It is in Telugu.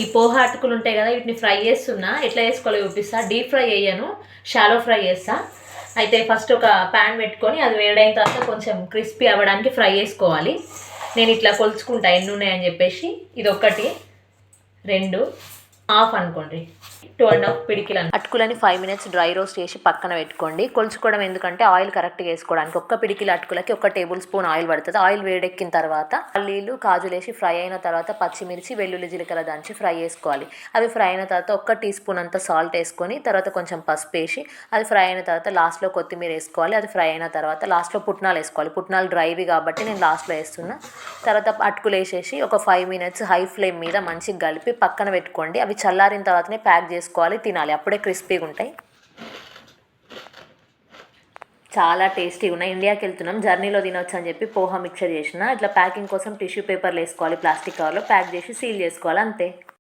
ఈ పోహా అటుకులు ఉంటాయి కదా, వీటిని ఫ్రై చేస్తున్నా. ఎట్లా చేసుకోవాలో చూపిస్తా. డీప్ ఫ్రై చేయను, షాలో ఫ్రై చేస్తా. అయితే ఫస్ట్ ఒక ప్యాన్ పెట్టుకొని అది వేడైన తర్వాత కొంచెం క్రిస్పీ అవ్వడానికి ఫ్రై చేసుకోవాలి. నేను ఇట్లా కొలుచుకుంటా ఎన్ని ఉన్నాయని చెప్పేసి. ఇది ఒకటి, 2, హాఫ్ అనుకోండి, 2.5 పిడికిలు. అటుకులని 5 minutes డ్రై రోస్ట్ చేసి పక్కన పెట్టుకోండి. కొలుచుకోవడం ఎందుకంటే ఆయిల్ కరెక్ట్గా వేసుకోవడానికి. ఒక్క పిడికిల అటుకులకి 1 టేబుల్ స్పూన్ ఆయిల్ పడుతుంది. ఆయిల్ వేడెక్కిన తర్వాత పల్లీలు కాజులేసి ఫ్రై అయిన తర్వాత పచ్చిమిర్చి వెల్లుల్లి జీలకర్ర దంచి ఫ్రై చేసుకోవాలి. అవి ఫ్రై అయిన తర్వాత 1 టీ స్పూన్ అంత సాల్ట్ వేసుకొని తర్వాత కొంచెం పసుపు వేసి అది ఫ్రై అయిన తర్వాత లాస్ట్లో కొత్తిమీర వేసుకోవాలి. అది ఫ్రై అయిన తర్వాత లాస్ట్లో పుట్నాలు వేసుకోవాలి. పుట్నాలు డ్రైవి కాబట్టి నేను లాస్ట్లో వేస్తున్నా. తర్వాత అటుకులు వేసేసి ఒక 5 minutes హై ఫ్లేమ్ మీద మంచిగా కలిపి పక్కన పెట్టుకోండి. అవి చల్లారిన తర్వాతనే ప్యాక్ చేసుకోవాలి, తినాలి, అప్పుడే క్రిస్పీగా ఉంటాయి. చాలా టేస్టీగా ఉన్నాయి. ఇండియాకి వెళ్తున్నాం, జర్నీలో తినొచ్చు అని చెప్పి పోహా మిక్చర్ చేసిన. ఇట్లా ప్యాకింగ్ కోసం టిష్యూ పేపర్లు వేసుకోవాలి, ప్లాస్టిక్ కవర్లో ప్యాక్ చేసి సీల్ చేసుకోవాలి, అంతే.